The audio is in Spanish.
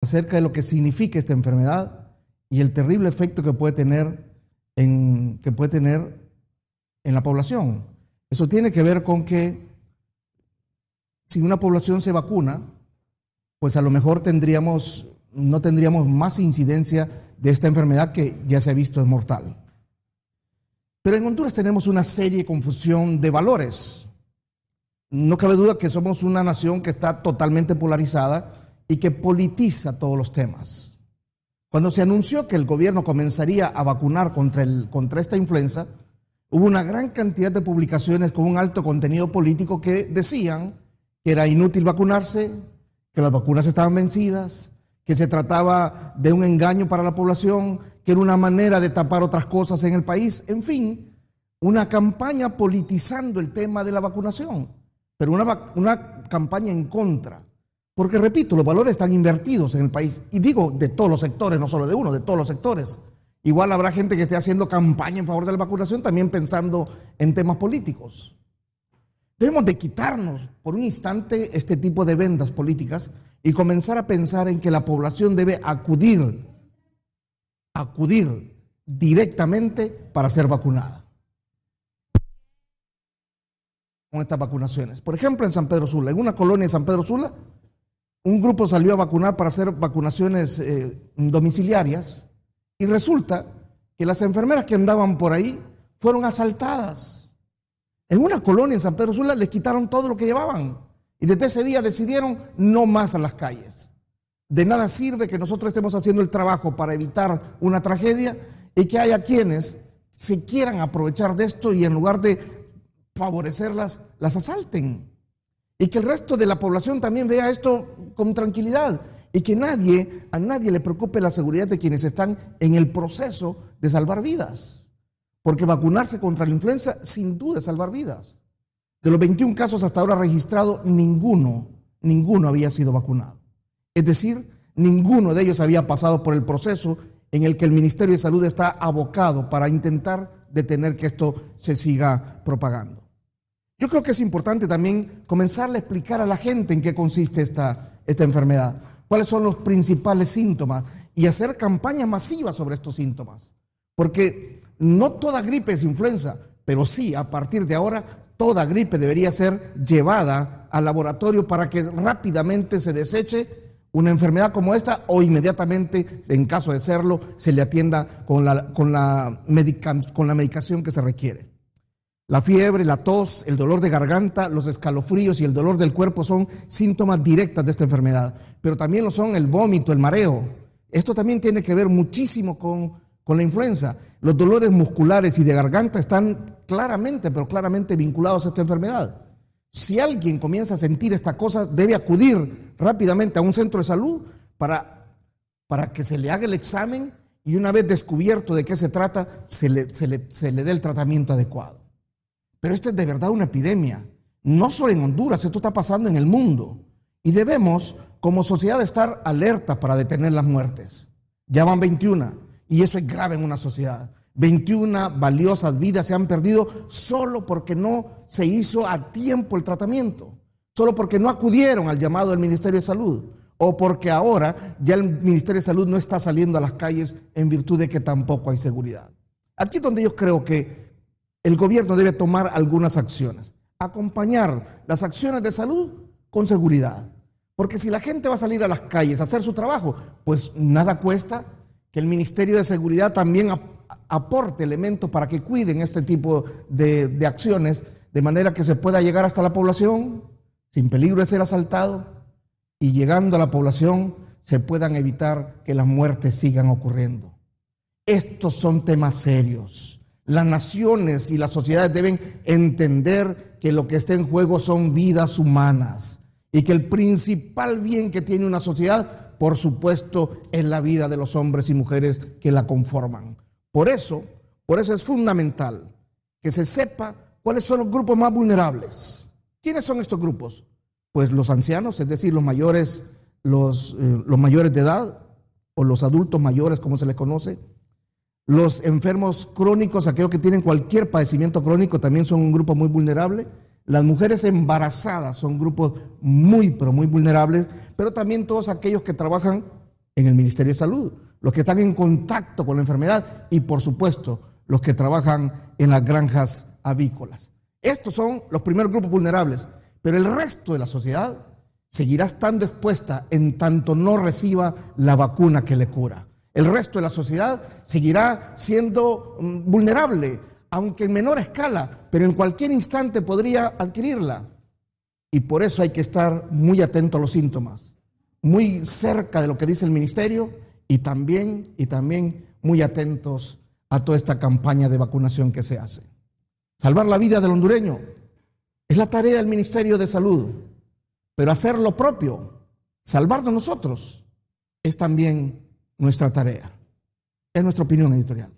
acerca de lo que significa esta enfermedad y el terrible efecto que puede tener en la población. Eso tiene que ver con que si una población se vacuna, pues a lo mejor no tendríamos más incidencia de esta enfermedad que ya se ha visto es mortal. Pero en Honduras tenemos una seria confusión de valores. No cabe duda que somos una nación que está totalmente polarizada y que politiza todos los temas. Cuando se anunció que el gobierno comenzaría a vacunar contra esta influenza, hubo una gran cantidad de publicaciones con un alto contenido político que decían que era inútil vacunarse, que las vacunas estaban vencidas, que se trataba de un engaño para la población, que era una manera de tapar otras cosas en el país. En fin, una campaña politizando el tema de la vacunación, pero una campaña en contra. Porque, repito, los valores están invertidos en el país. Y digo de todos los sectores, no solo de uno, de todos los sectores. Igual habrá gente que esté haciendo campaña en favor de la vacunación, también pensando en temas políticos. Debemos de quitarnos por un instante este tipo de vendas políticas y comenzar a pensar en que la población debe acudir directamente para ser vacunada con estas vacunaciones. Por ejemplo, en San Pedro Sula, en una colonia de San Pedro Sula, un grupo salió a vacunar para hacer vacunaciones domiciliarias y resulta que las enfermeras que andaban por ahí fueron asaltadas. En una colonia en San Pedro Sula les quitaron todo lo que llevaban y desde ese día decidieron no más a las calles. De nada sirve que nosotros estemos haciendo el trabajo para evitar una tragedia y que haya quienes se quieran aprovechar de esto y en lugar de favorecerlas, las asalten. Y que el resto de la población también vea esto con tranquilidad y que a nadie le preocupe la seguridad de quienes están en el proceso de salvar vidas. Porque vacunarse contra la influenza sin duda es salvar vidas. De los 21 casos hasta ahora registrados, ninguno había sido vacunado. Es decir, ninguno de ellos había pasado por el proceso en el que el Ministerio de Salud está abocado para intentar detener que esto se siga propagando. Yo creo que es importante también comenzar a explicar a la gente en qué consiste esta enfermedad, cuáles son los principales síntomas y hacer campañas masivas sobre estos síntomas. Porque no toda gripe es influenza, pero sí, a partir de ahora, toda gripe debería ser llevada al laboratorio para que rápidamente se deseche una enfermedad como esta o inmediatamente, en caso de serlo, se le atienda con la medicación que se requiere. La fiebre, la tos, el dolor de garganta, los escalofríos y el dolor del cuerpo son síntomas directos de esta enfermedad, pero también lo son el vómito, el mareo. Esto también tiene que ver muchísimo con la influenza. Los dolores musculares y de garganta están claramente vinculados a esta enfermedad. Si alguien comienza a sentir esta cosa, debe acudir rápidamente a un centro de salud para que se le haga el examen y una vez descubierto de qué se trata, se le dé el tratamiento adecuado. Pero esta es de verdad una epidemia, no solo en Honduras, esto está pasando en el mundo. Y debemos, como sociedad, estar alerta para detener las muertes. Ya van 21, y eso es grave en una sociedad. 21 valiosas vidas se han perdido solo porque no se hizo a tiempo el tratamiento, solo porque no acudieron al llamado del Ministerio de Salud, o porque ahora ya el Ministerio de Salud no está saliendo a las calles en virtud de que tampoco hay seguridad. Aquí es donde yo creo que el gobierno debe tomar algunas acciones, acompañar las acciones de salud con seguridad. Porque si la gente va a salir a las calles a hacer su trabajo, pues nada cuesta que el Ministerio de Seguridad también aporte elementos para que cuiden este tipo de acciones, de manera que se pueda llegar hasta la población sin peligro de ser asaltado y llegando a la población se puedan evitar que las muertes sigan ocurriendo. Estos son temas serios. Las naciones y las sociedades deben entender que lo que está en juego son vidas humanas y que el principal bien que tiene una sociedad, por supuesto, es la vida de los hombres y mujeres que la conforman. Por eso es fundamental que se sepa cuáles son los grupos más vulnerables. ¿Quiénes son estos grupos? Pues los ancianos, es decir, los mayores de edad o los adultos mayores, como se les conoce. Los enfermos crónicos, aquellos que tienen cualquier padecimiento crónico, también son un grupo muy vulnerable. Las mujeres embarazadas son grupos muy, pero muy vulnerables, pero también todos aquellos que trabajan en el Ministerio de Salud, los que están en contacto con la enfermedad y, por supuesto, los que trabajan en las granjas avícolas. Estos son los primeros grupos vulnerables, pero el resto de la sociedad seguirá estando expuesta en tanto no reciba la vacuna que le cura. El resto de la sociedad seguirá siendo vulnerable, aunque en menor escala, pero en cualquier instante podría adquirirla. Y por eso hay que estar muy atento a los síntomas, muy cerca de lo que dice el ministerio y también muy atentos a toda esta campaña de vacunación que se hace. Salvar la vida del hondureño es la tarea del Ministerio de Salud, pero hacer lo propio, salvarnos nosotros, es también nuestra tarea. Es nuestra opinión editorial.